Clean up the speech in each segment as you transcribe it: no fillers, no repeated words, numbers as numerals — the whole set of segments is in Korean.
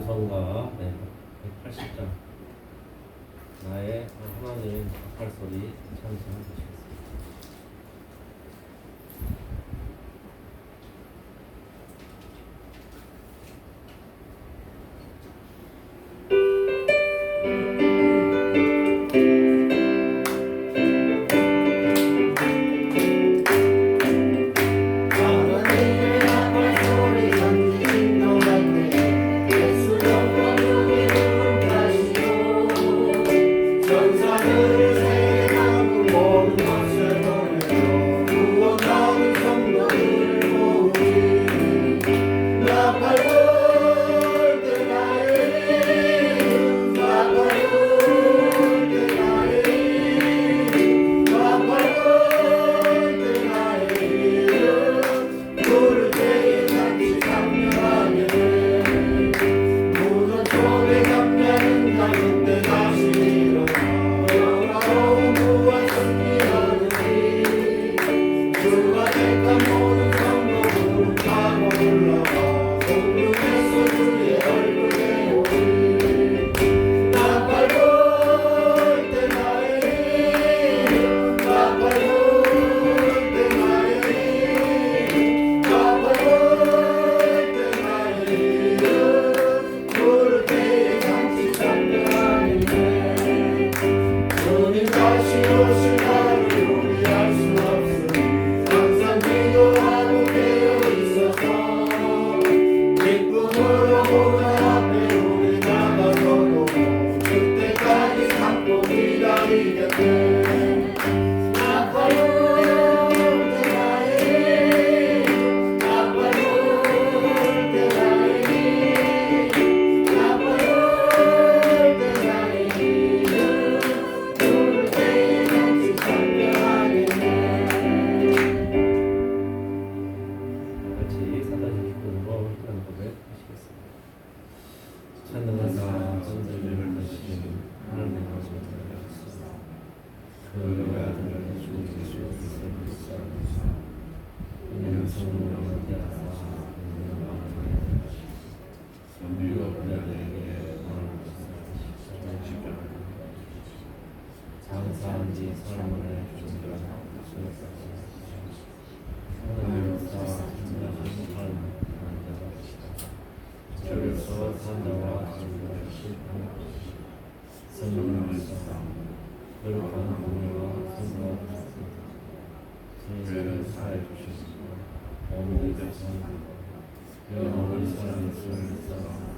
찬송가 180장 나의 하나님 박할 소리 찬송해 주시겠습니다. 장사한지 설문을 하나님으로서 진정한 삶을 만들어 주로서 산다와 진리를 실천하고 성령으로서 거룩한 공의와 성과 죄를 사해 주시고 어머니 되신 영원히 살아있으면서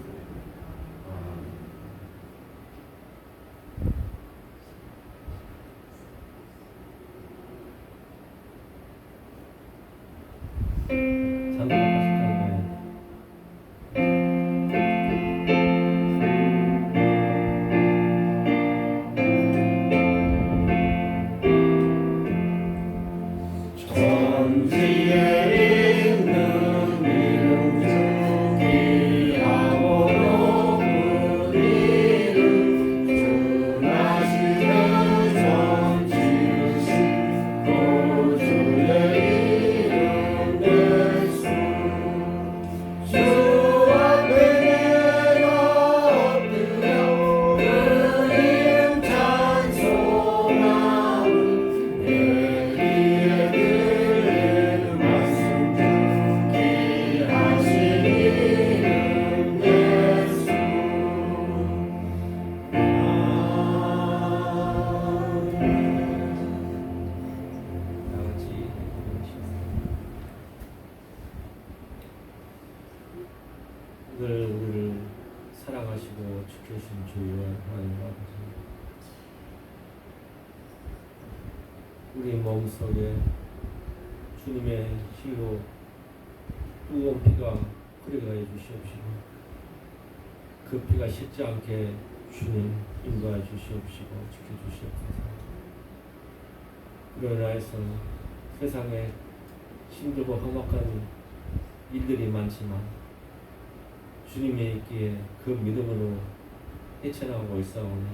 되신 주여 하나님 아버지, 우리 몸속에 주님의 피로 뜨거운 피가 흐르게 해 주시옵시고 그 피가 식지 않게 주님 인도해 주시옵시고 지켜주시옵소서. 그로 인하여서 세상에 힘들고 험악한 일들이 많지만 주님의 있기에 그 믿음으로 헤쳐나가고 있사오니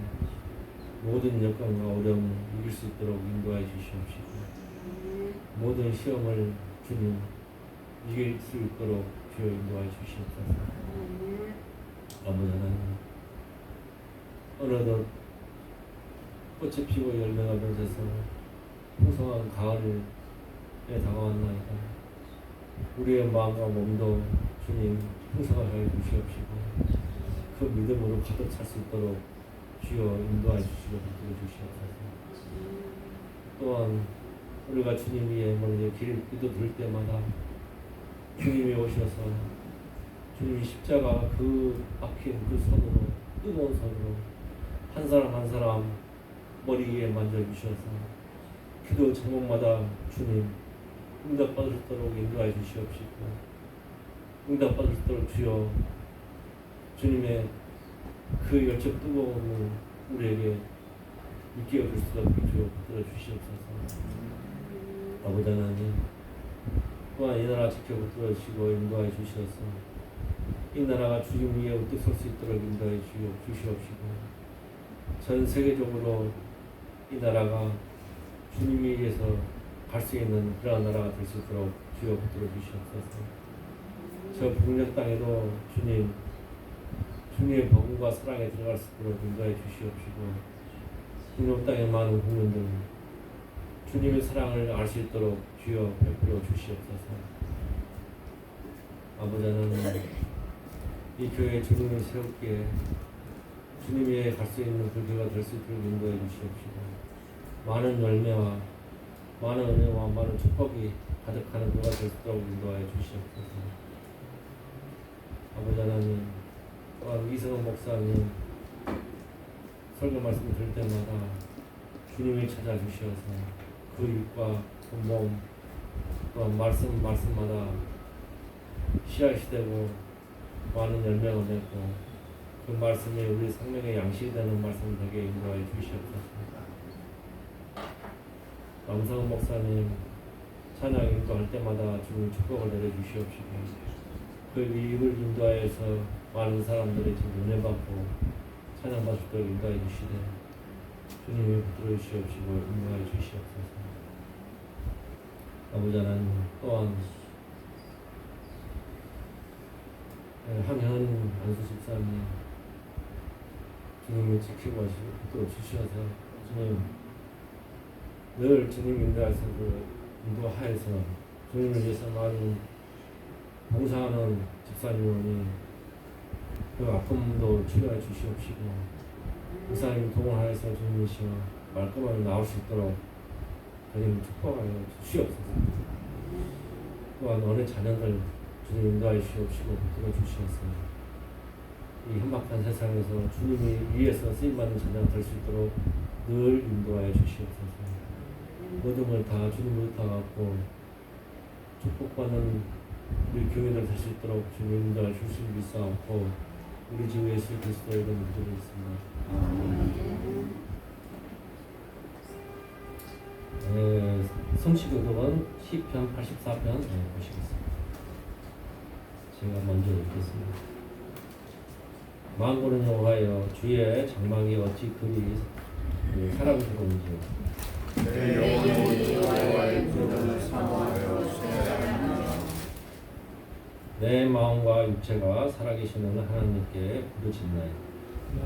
모든 역경과 어려움을 이길 수 있도록 인도해 주시옵시고 모든 시험을 주님 이길 수 있도록 주여 인도해 주시옵소서. 아버지 하나님, 어느덧 꽃이 피고 열매가 맺어서 풍성한 가을에 다가왔나이다. 우리의 마음과 몸도 주님 풍성하게 해 주시옵시고 그 믿음으로 가득 찰 수 있도록 주여 인도해 주시고 붙들어 주시옵소서. 또한 우리가 주님 위에 먼저 기도 드릴 때마다 주님이 오셔서 주님이 십자가 그 박힌 그 손으로 뜨거운 손으로 한 사람 한 사람 머리 위에 만져주셔서 기도 제목마다 주님 응답받을 수 있도록 인도해 주시옵시고 응답받을 수 있도록 주여 주님의 그 열정 뜨거움을 우리에게 믿게 해줄 수 있도록 주여 붙들어 주시옵소서. 아버지 하나님, 또한 이 나라 지켜 붙들어 주시고 인도해 주셔서 이 나라가 주님 위에 우뚝 설 수 있도록 인도해 주시옵시고 전 세계적으로 이 나라가 주님 위에서 갈 수 있는 그러한 나라가 될 수 있도록 주여 붙들어 주시옵소서. 저 북녘 땅에도 주님의 복음과 사랑에 들어갈 수 있도록 인도해 주시옵시고 북녘 땅의 많은 국민들 주님의 사랑을 알 수 있도록 주여 베풀어 주시옵소서. 아버지 하나님, 이 교회에 주님을 세웠기에 주님이 갈 수 있는 그 교회가 될 수 있도록 인도해 주시옵시고 많은 열매와 많은 은혜와 많은 축복이 가득하는 교회가 될 수 있도록 인도하여 주시옵소서. 아버지 하나님, 또한 이승원 목사님 설교 말씀 들을 때마다 주님이 찾아주셔서 그 일과 그 몸 또한 말씀마다 씨앗이 되고 많은 열매가 맺고 그 말씀이 우리 생명의 양식이 되는 말씀 되게 인도하여 주시옵소서. 남성훈 목사님 찬양 인도할 때마다 주님 축복을 내려주시옵시고 그 일을 인도하여서 많은 사람들이 지금 은혜 받고 찬양 받을 수 있도록 인도해 주시되 주님이 붙들어 주시옵시고 인도해 주시옵소서. 아버지 하나님, 또한 한현 안수 집사님 주님을 지키고 하시고 붙들어 주셔서 주님 늘 주님 인도하여서 인도하여서 주님을 위해서 많이 봉사하는 집사님이 그 아픔도 치료해 주시옵시고 목사님 동원하여서 주님이시여 말끔하게 나올 수 있도록 주님 축복하여 주시옵소서. 또한 어느 자녀들 주님 인도하여 주시옵시고 붙들어 주시옵소서. 이 험악한 세상에서 주님이 위에서 쓰임받는 자녀가 될 수 있도록 늘 인도하여 주시옵소서. 모든 걸 다 주님으로 갖고 축복받는 우리 교회들 될 수 있도록 주님 인도하여 주실 수 있사옵고 우리 주 예수 그리스도의 이름으로 기도드리겠습니다. 성취교독은 시편 84편 보시겠습니다. 제가 먼저 읽겠습니다. 만군을 여호와여 주의 장막이 어찌 그리 사랑스러운지요. 내 영혼이 여호와의 구원을 사모하여 쇠하였나이다. 내 마음과 육체가 살아계시는 하나님께 부르짖나이다.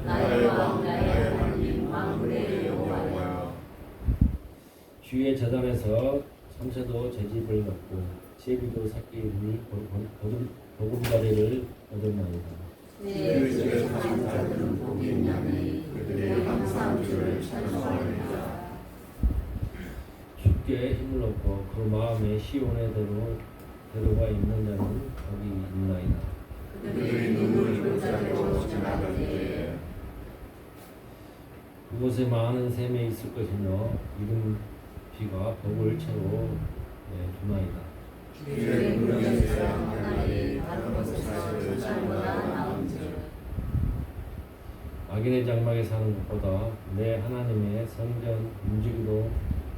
나의 왕 나의 하나님 만군의 여호와여 주의 재단에서 참새도 제 집을 갖고 제비도 새끼를 보금자리를 얻었나이다. 내 집에 사는 자들은 복이 있나니 그들이 항상 주를 찬송하리라. 주께 힘을 얻고 그 마음에 시온에 데려가 있는 자는 복이 있나이다. 그들이 눈을 붙잡고 지나갈 때에 그곳에 많은 샘에 있을 것이며 이른 비가 벽을 채로 두나이다. 주의 구령에서야 만나리 다른 곳에 사실 삶보다 나은즉 악인의 장막에 사는 것보다 내 하나님의 성전 움직이도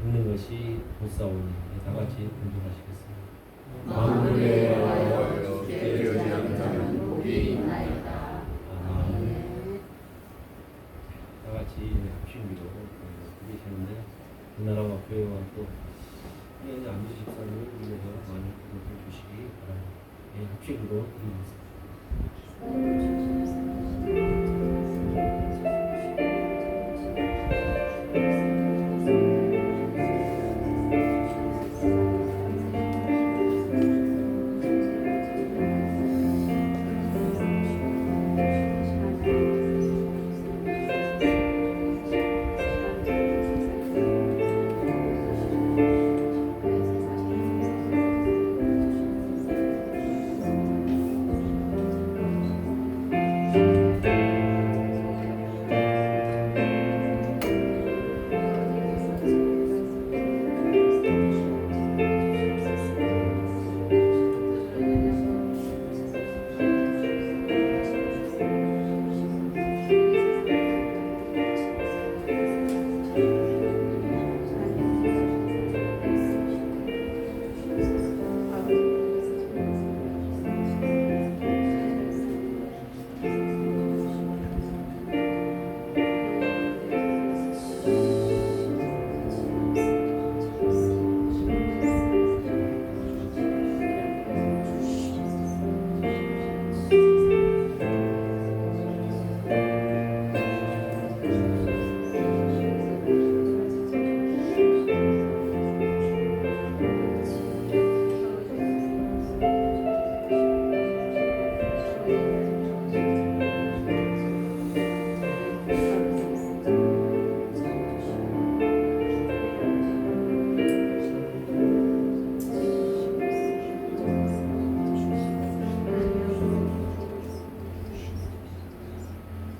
있는 것이 좋사오니. 다 같이 공존하시겠습니다. 만물에 여호와여 주께 의지하는 자는 복이 있나이다. 아멘. 다 같이 합심 기도 드리시는데 이 나라와 교회와 또 안주 집사를 위해서 많이 기도해 주시기 바랍니다. 합심 기도 드리겠습니다.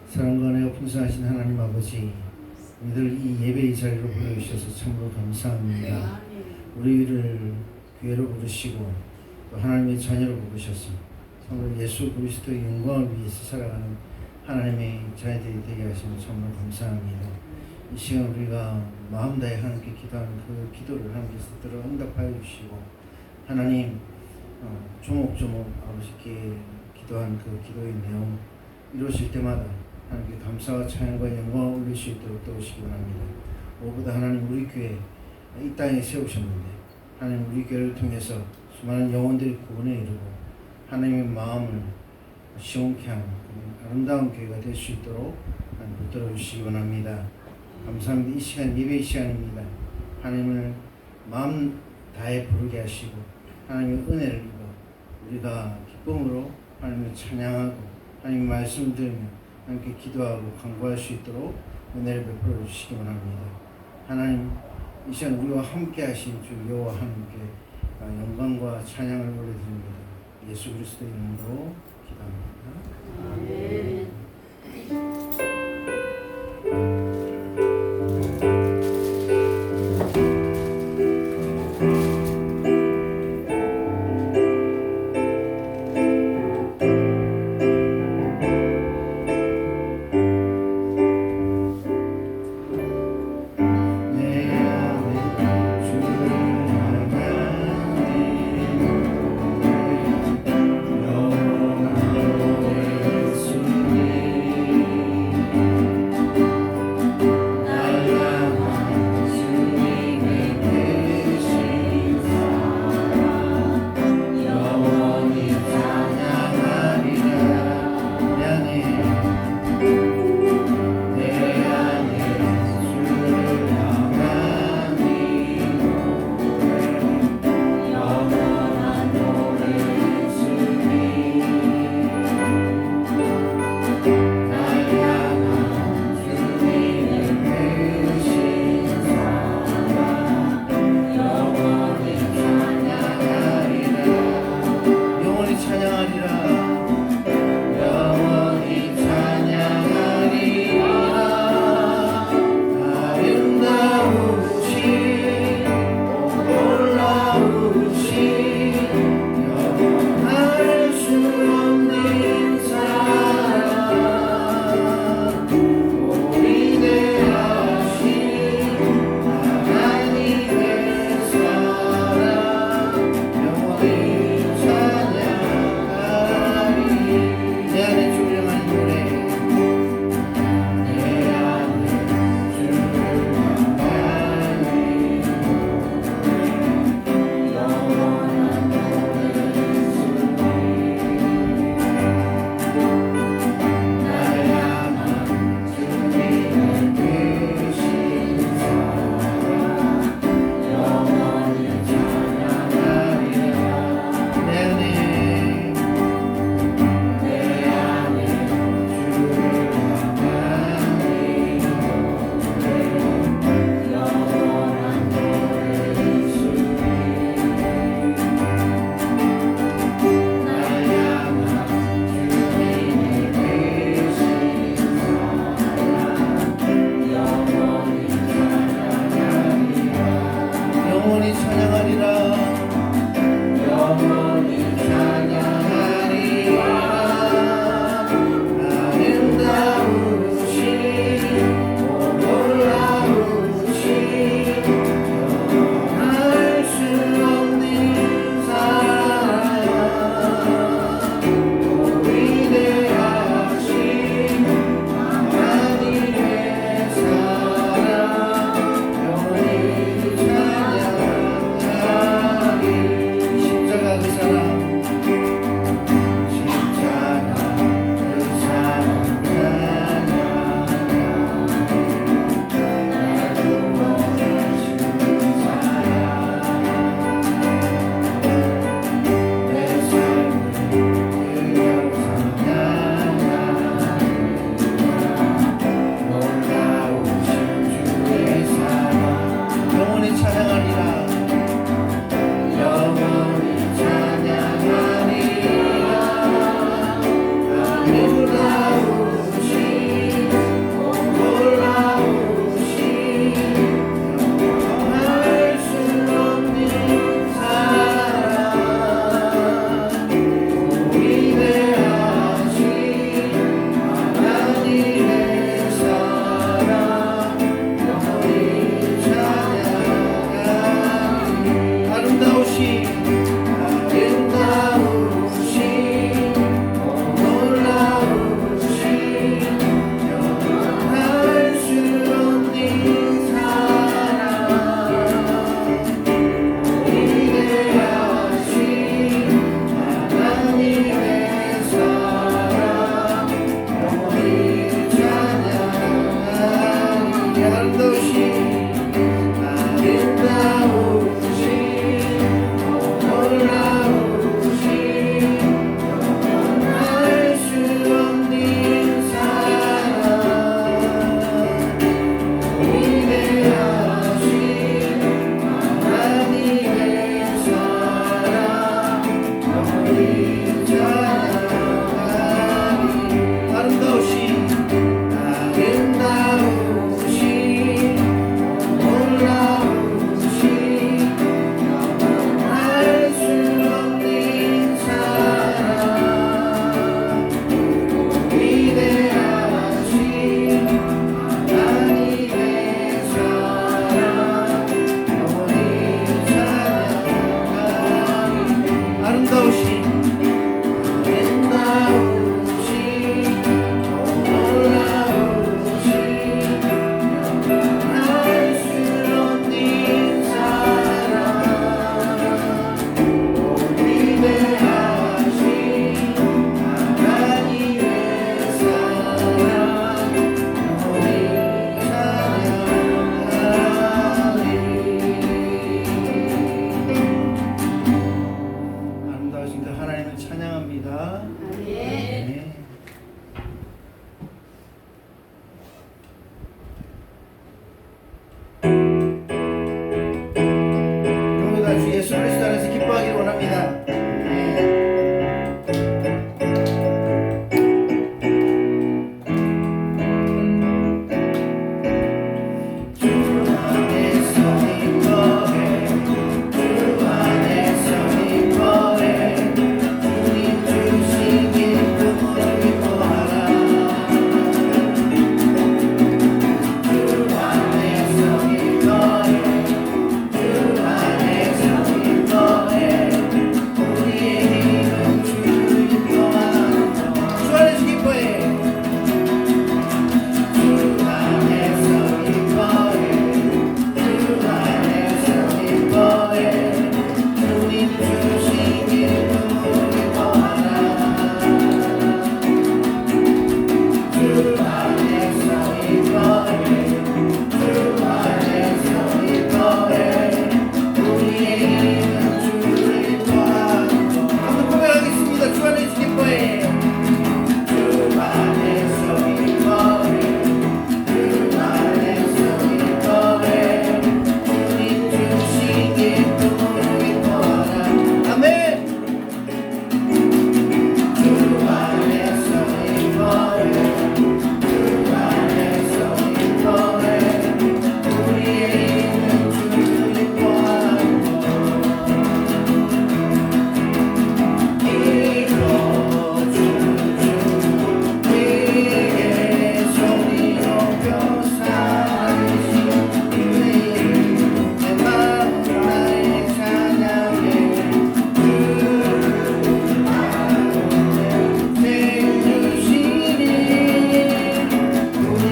사랑과 은혜가 풍성하신 하나님 아버지, 우리들 이 예배의 자리로 불러주셔서 참으로 감사합니다. 우리를 교회로 부르시고 또 하나님의 자녀로 부르셔서 참으로 예수 그리스도의 영광을 위해서 살아가는 하나님의 자녀들이 되게 하시면 참으로 감사합니다. 이 시간 우리가 마음 다해 하나님께 기도하는 그 기도를 하나님께서 들어 응답하여 주시고 하나님 조목조목 아버지께 기도한 그 기도의 내용 이루어질 때마다 하나님께 감사와 찬양과 영광을 올릴 수 있도록 도우시기 원합니다. 무엇보다 하나님 우리 교회 이 땅에 세우셨는데 하나님 우리 교회를 통해서 수많은 영혼들이 구원에 이르고 하나님의 마음을 시원케 하는 아름다운 교회가 될 수 있도록 하나님 붙들어 주시기 원합니다. 감사합니다. 이 시간 예배의 시간입니다. 하나님을 마음 다해 부르게 하시고 하나님의 은혜를 입어 우리가 기쁨으로 하나님을 찬양하고 하나님의 말씀을 들으며 하나님께 기도하고 간구할 수 있도록 은혜를 베풀어 주시기 원합니다. 하나님 이 시간 우리와 함께 하신 주 여호와 하나님께 영광과 찬양을 올려드립니다. 예수 그리스도의 이름으로 기도합니다. 아멘. 내 안에 주를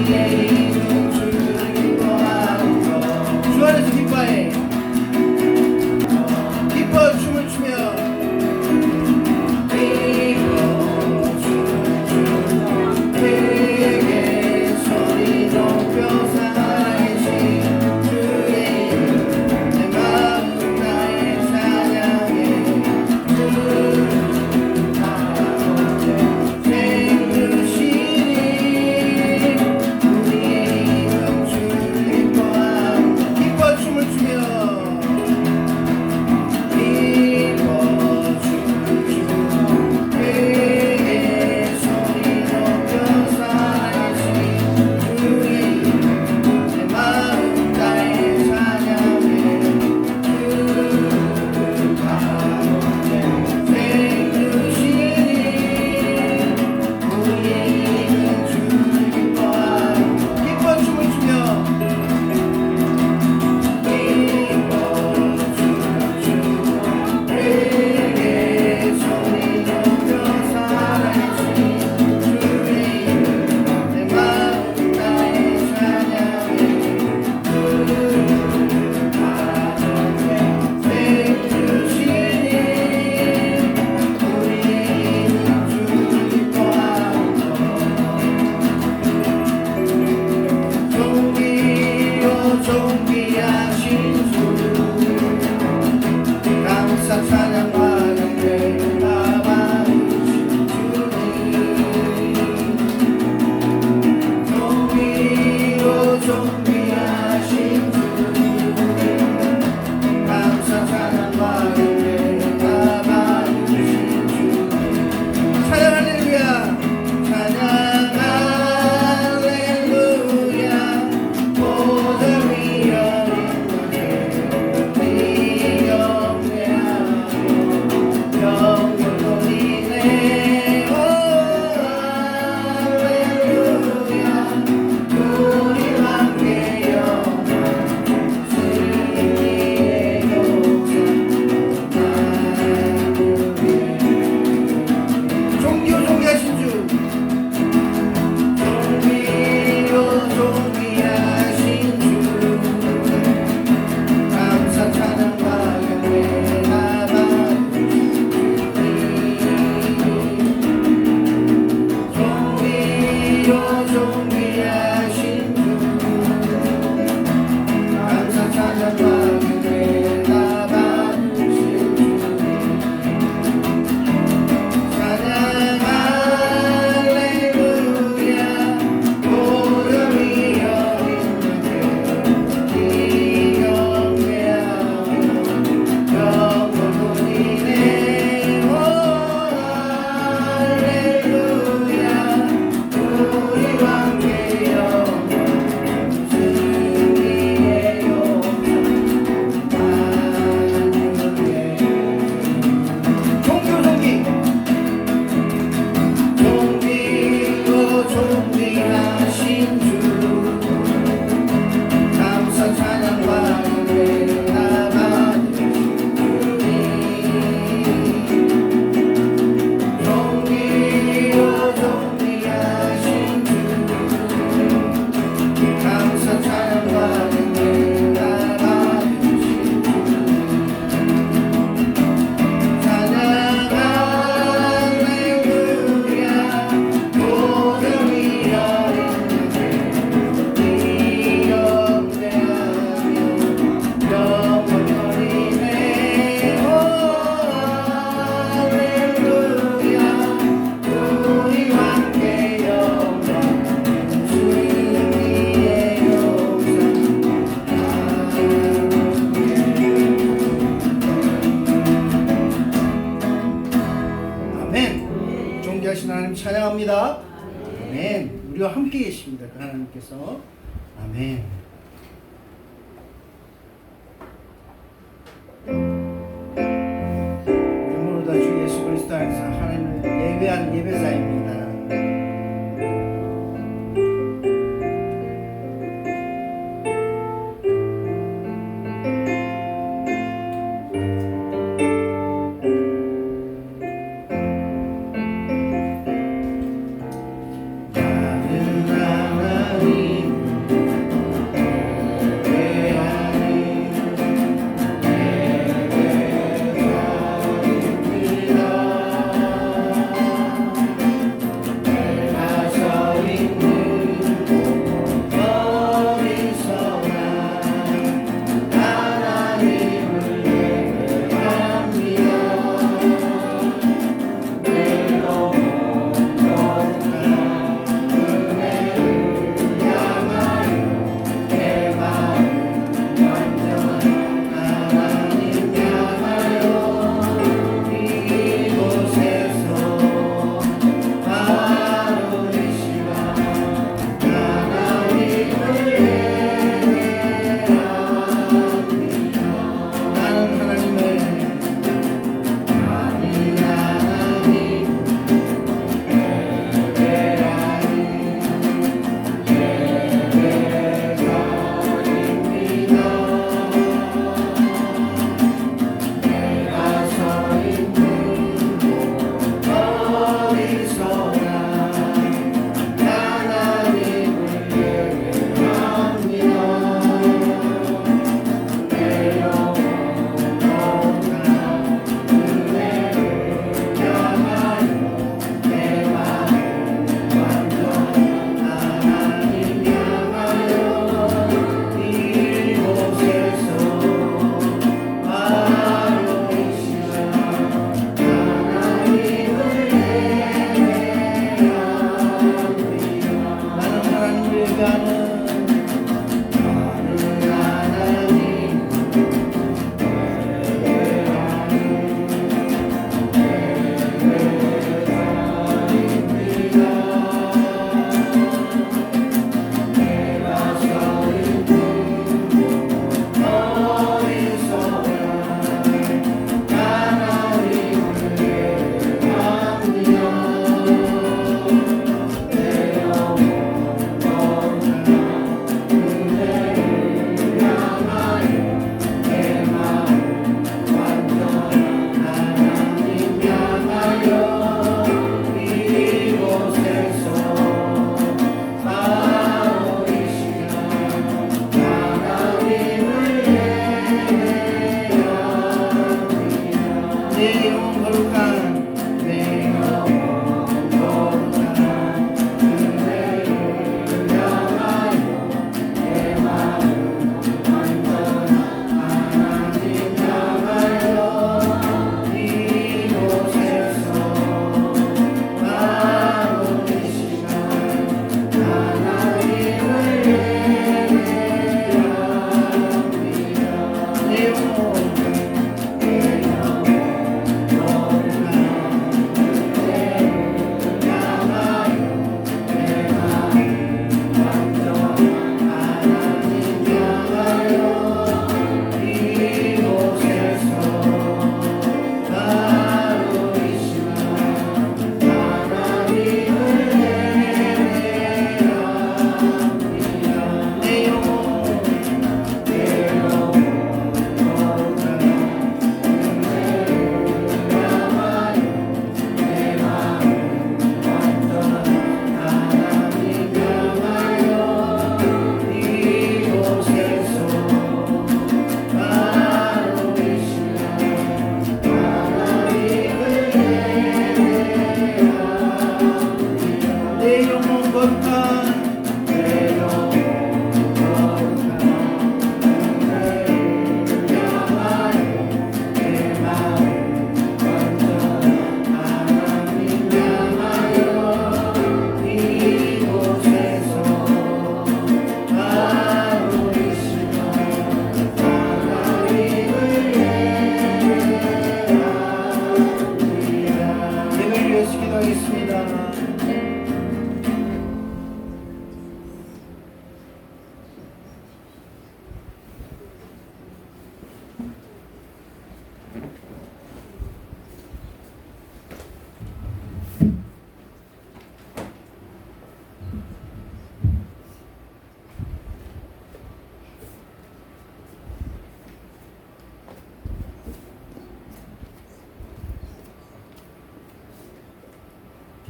우리의 이름 주를 기뻐하고 주 안에서 기뻐해 기뻐 춤을 추며 기뻐 춤을 추며 크게 소리 높여 살아계신 주의 이름 내 마음 나의 찬양해 주를 바라보며 생으시니 우리의 이름 주를 기뻐하고 기뻐 춤을 추며 찬양합니다. 아멘. 우리와 함께 계십니다. 그 하나님께서. 아멘. 우리 모두 다 주 예수 그리스도 안에서 하나님을 예배하는 예배자입니다. 나는 하나님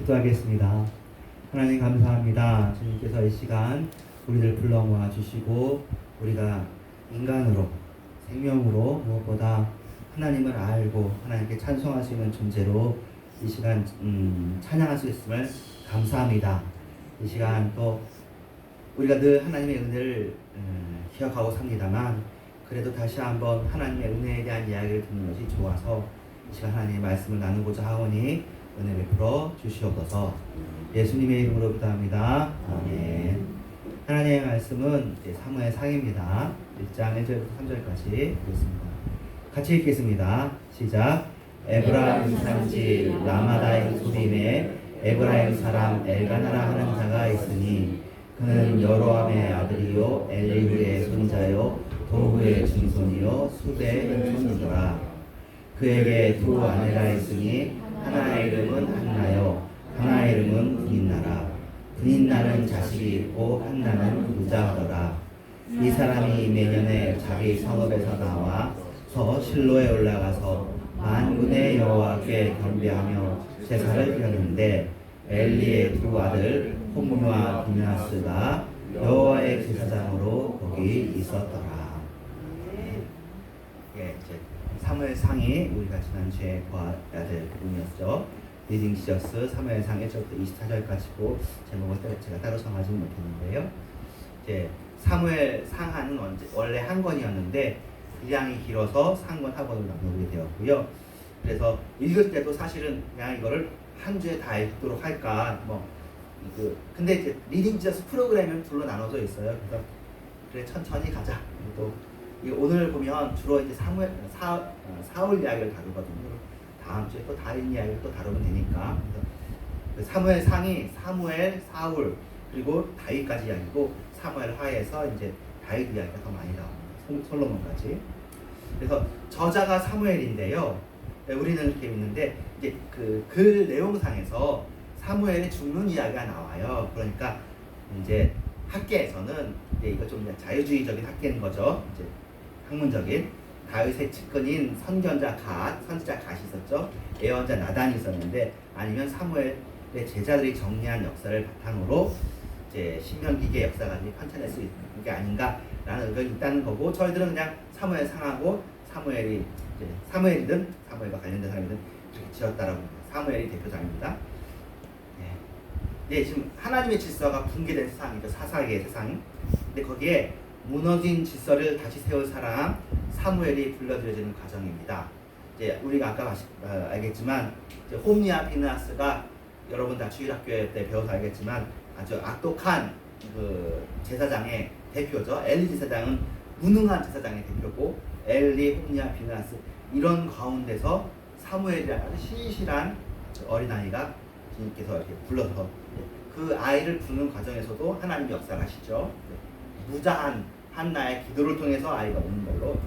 기도하겠습니다. 하나님 감사합니다. 주님께서 이 시간 우리를 불러 모아 주시고 우리가 인간으로 생명으로 무엇보다 하나님을 알고 하나님께 찬송하시는 존재로 이 시간 찬양할 수 있음을 감사합니다. 이 시간 또 우리가 늘 하나님의 은혜를 기억하고 삽니다만 그래도 다시 한번 하나님의 은혜에 대한 이야기를 듣는 것이 좋아서 이 시간 하나님의 말씀을 나누고자 하오니 은혜 베풀어 주시옵소서. 예수님의 이름으로 기도합니다. 아멘. 하나님의 말씀은 사무엘상입니다. 1장 1절부터 3절까지 읽겠습니다. 같이 읽겠습니다. 시작. 에브라임 산지 라마다임 소림에 에브라임 사람 엘가나라 하는 자가 있으니 그는 여로함의 아들이요 엘리후의 손자요 도후의 증손이요 수대의 은손이더라. 그에게 두 아내가 있으니 하나의 이름은 한나요 하나의 이름은 분인나라. 분인나는 자식이 있고 한나는 부자하더라. 이 사람이 매년에 자기 성읍에서 나와서 실로에 올라가서 만군의 여호와께 경배하며 제사를 드렸는데 엘리의 두 아들 홈리와 비느하스가 여호와의 제사장으로 거기 있었더라. 예, 사무엘상이 우리가 지난주에 봐야 될 부분이었죠. 리딩 시저스 사무엘상 1절부터 24절까지고 제목을 제가 따로 정하지는 못했는데요. 이제 사무엘상하는 원래 한 권이었는데 분량이 길어서 상권 하권으로 나누게 되었고요. 그래서 읽을 때도 사실은 그냥 이거를 한 주에 다 읽도록 할까 근데 이제 리딩 지저스 프로그램은 둘로 나눠져 있어요. 그래서 그래 천천히 가자. 또 오늘 보면 주로 이제 사울 이야기를 다루거든요. 다음 주에 또 다른 이야기를 또 다루면 되니까. 그래서 사무엘 상이 사무엘, 사울 그리고 다윗까지 이야기고 사무엘 하에서 이제 다윗 이야기가 더 많이 나옵니다. 솔로몬까지. 그래서 저자가 사무엘인데요. 우리는 이렇게 있는데 이제 그 글 내용상에서 사무엘이 죽는 이야기가 나와요. 그러니까 이제 학계에서는 이제 이거 좀 자유주의적인 학계인 거죠. 이제 학문적인 다윗의 측근인 선지자 갓이 있었죠. 예언자 나단이 있었는데 아니면 사무엘의 제자들이 정리한 역사를 바탕으로 이제 신명기의 역사가 편찬할 수 있는 게 아닌가라는 의견이 있다는 거고 저희들은 그냥 사무엘 상하고 사무엘이든 사무엘과 관련된 사람이든 이렇게 지었다라고 합니다. 사무엘이 대표자입니다. 네, 지금 하나님의 질서가 붕괴된 세상이죠. 사사기의 세상. 근데 거기에 무너진 질서를 다시 세울 사람 사무엘이 불러들여지는 과정입니다. 이제 우리가 아까 알겠지만 이제 홈리와 피느하스가 여러분 다 주일학교 때 배워서 알겠지만 아주 악독한 그 제사장의 대표죠. 엘리 제사장은 무능한 제사장의 대표고 엘리, 홈리와 피느하스 이런 가운데서 사무엘이라는 아주 신실한 어린아이가 주님께서 이렇게 불러서 그 아이를 부르는 과정에서도 하나님 역사하시죠. 무자한 한나의 기도를 통해서 아이가 오는 걸로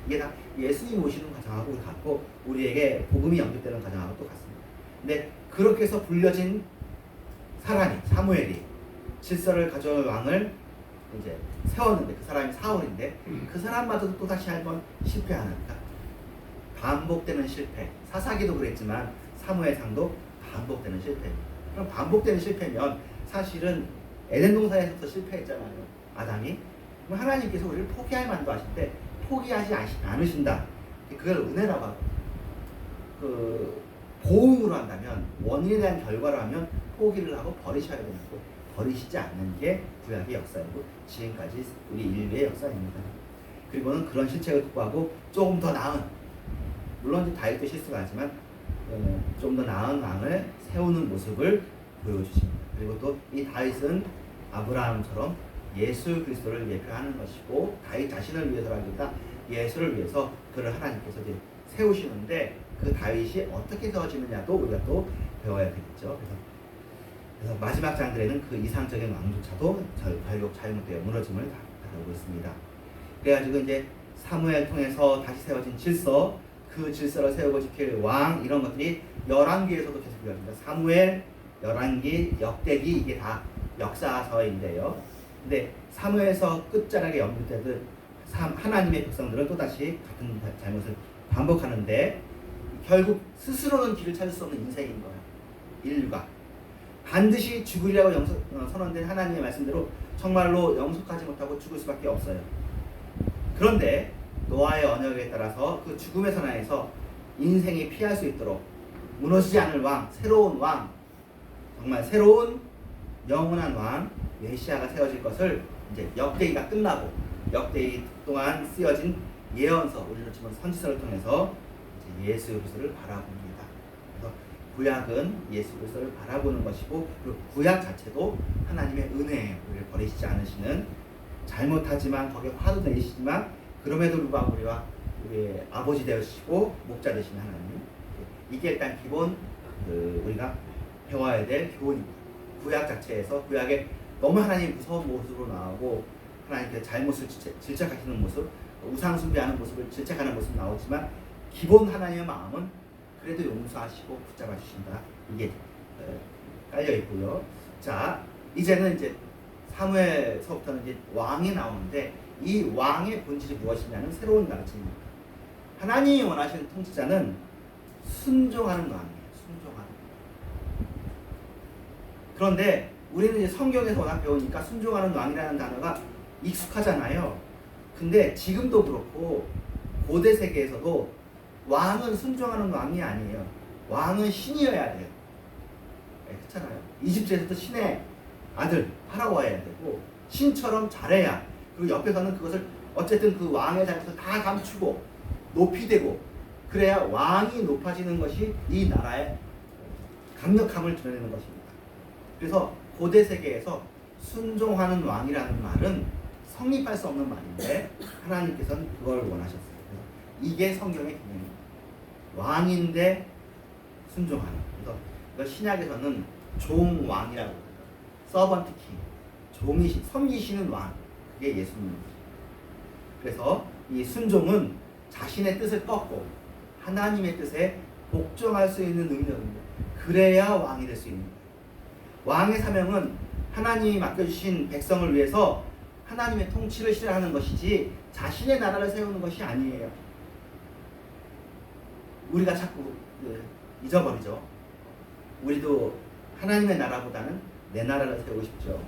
이게 다 예수님 오시는 과정하고 같고 우리에게 복음이 연결되는 과정하고 또 같습니다. 근데 그렇게 해서 불려진 사람이 사무엘이 질서를 가져올 왕을 이제 세웠는데 그 사람이 사울인데 그 사람마저도 또 다시 한번 실패하는 반복되는 실패. 사사기도 그랬지만 사무엘상도 반복되는 실패. 그럼 반복되는 실패면 사실은 에덴 동산에서부터 실패했잖아요. 아담이. 그럼 하나님께서 우리를 포기할 만도 하신데 포기하지 않으신다. 그걸 은혜라고 하고 그 보응으로 한다면 원인에 대한 결과로 하면 포기를 하고 버리셔야 되는 거고 버리시지 않는 게 구약의 역사이고 지금까지 우리 인류의 역사입니다. 그리고는 그런 실책을 극복하고 조금 더 나은 물론 다윗도 실수가 하지만 좀 더 나은 왕을 세우는 모습을 보여주십니다. 그리고 또 이 다윗은 아브라함처럼 예수 그리스도를 예표하는 것이고 다윗 자신을 위해서라기보다 예수를 위해서 그를 하나님께서 이제 세우시는데 그 다윗이 어떻게 세워지느냐도 우리가 또 배워야 되겠죠. 그래서 마지막 장들에는 그 이상적인 왕조차도 결국 잘못되어 무너짐을 다루고 있습니다. 그래가지고 이제 사무엘 통해서 다시 세워진 질서, 그 질서를 세우고 지킬 왕 이런 것들이 열왕기에서도 계속 이어집니다. 사무엘, 열왕기, 역대기 이게 다 역사서인데요. 근데 사무엘서 끝자락에 연결되듯 하나님의 백성들은 또다시 같은 잘못을 반복하는데 결국 스스로는 길을 찾을 수 없는 인생인 거예요. 인류가 반드시 죽으리라고 선언된 하나님의 말씀대로 정말로 영속하지 못하고 죽을 수밖에 없어요. 그런데 노아의 언약에 따라서 그 죽음의 선언에서 인생이 피할 수 있도록 무너지지 않을 왕, 새로운 왕, 정말 새로운 영원한 왕 메시아가 세워질 것을 이제 역대기가 끝나고 역대기 동안 쓰여진 예언서, 우리로 치면 선지서를 통해서 이제 예수 그리스도를 바라봅니다. 그래서 구약은 예수 그리스도를 바라보는 것이고 그 구약 자체도 하나님의 은혜예요. 우리를 버리시지 않으시는 잘못하지만 거기에 화도 내시지만 그럼에도 불구하고 우리의 아버지 되시고 목자 되시는 하나님. 이게 일단 기본 우리가 배워야 될 교훈입니다. 구약 자체에서 구약에 너무 하나님 무서운 모습으로 나오고 하나님께 잘못을 질책하시는 모습, 우상 숭배하는 모습을 질책하는 모습 나오지만 기본 하나님의 마음은 그래도 용서하시고 붙잡아 주신다. 이게 깔려 있고요. 자, 이제는 이제 사무엘서부터는 이제 왕이 나오는데 이 왕의 본질이 무엇이냐는 새로운 가르침입니다. 하나님이 원하시는 통치자는 순종하는 왕이에요. 순종하는. 그런데 우리는 이제 성경에서 워낙 배우니까 순종하는 왕이라는 단어가 익숙하잖아요. 근데 지금도 그렇고 고대 세계에서도 왕은 순종하는 왕이 아니에요. 왕은 신이어야 돼요. 네, 그렇잖아요. 이집트에서도 신의 아들 파라오여야 되고 신처럼 잘해야, 그리고 옆에서는 그것을 어쨌든 그 왕의 자리에서 다 감추고 높이 되고 그래야 왕이 높아지는 것이 이 나라의 강력함을 드러내는 것입니다. 그래서 고대 세계에서 순종하는 왕이라는 말은 성립할 수 없는 말인데 하나님께서는 그걸 원하셨어요. 그래서 이게 성경의 개념입니다. 왕인데 순종하는. 그래서 이걸 신약에서는 종왕이라고 해요. 서번트 킹, 섬기시는 왕. 그게 예수님입니다. 그래서 이 순종은 자신의 뜻을 꺾고 하나님의 뜻에 복종할 수 있는 능력입니다. 그래야 왕이 될 수 있는 거예요. 왕의 사명은 하나님이 맡겨주신 백성을 위해서 하나님의 통치를 실현하는 것이지 자신의 나라를 세우는 것이 아니에요. 우리가 자꾸 잊어버리죠. 우리도 하나님의 나라보다는 내 나라를 세우고 싶죠.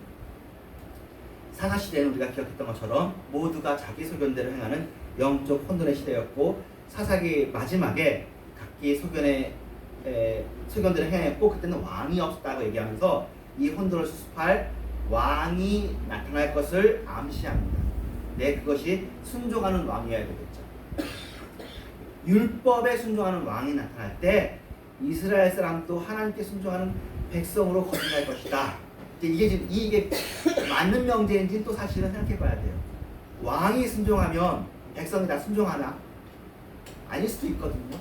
사사시대는 우리가 기억했던 것처럼 모두가 자기 소견대로 행하는 영적 혼돈의 시대였고 사사기 마지막에 각기 소견대로 행했고 그때는 왕이 없었다고 얘기하면서 이 혼돈을 수습할 왕이 나타날 것을 암시합니다. 그것이 순종하는 왕이어야 되겠죠. 율법에 순종하는 왕이 나타날 때 이스라엘 사람도 하나님께 순종하는 백성으로 거듭날 것이다. 이게 맞는 명제인지 또 사실은 생각해봐야 돼요. 왕이 순종하면 백성이 다 순종하나? 아닐 수도 있거든요.